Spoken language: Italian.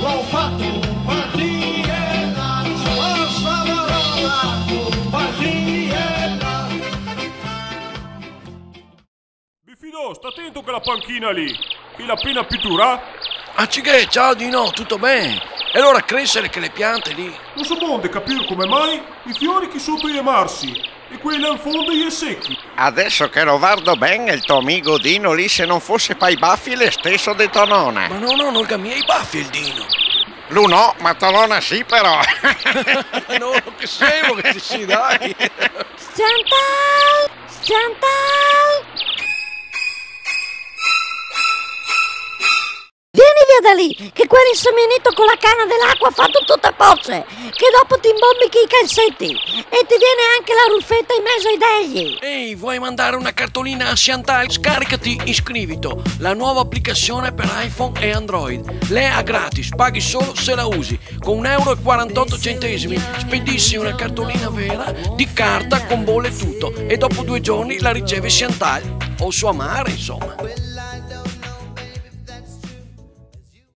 ho fatto partiella, oh Savonarola, partiella. Bifido, sta attento che la panchina lì, che l'ha appena pittura. Accidè, ciao Dino, tutto bene? E allora crescere che le piante lì? Non so bonde capire come mai i fiori che sotto gli emarsi e quelli in fondo gli secchi. Adesso che lo guardo bene, il tuo amico Dino lì, se non fosse per i baffi, è stesso di Tonona. Ma no, non ha miei baffi il Dino. Lui no, ma Tonona sì però. No, che semo che ti si dai. Chantal! Chantal! Vieni via da lì, che quell'inseminito con la canna dell'acqua ha fatto tutte pozze, che dopo ti imbombichi i calzetti e ti viene anche la ruffetta in mezzo ai degli. Ehi, vuoi mandare una cartolina a Chantal? Scaricati Iscrivito, la nuova applicazione per iPhone e Android. Lei è gratis, paghi solo se la usi. Con 1,48 € spedissi una cartolina vera di carta con bolle e tutto, e dopo 2 giorni la riceve Chantal o sua madre, insomma.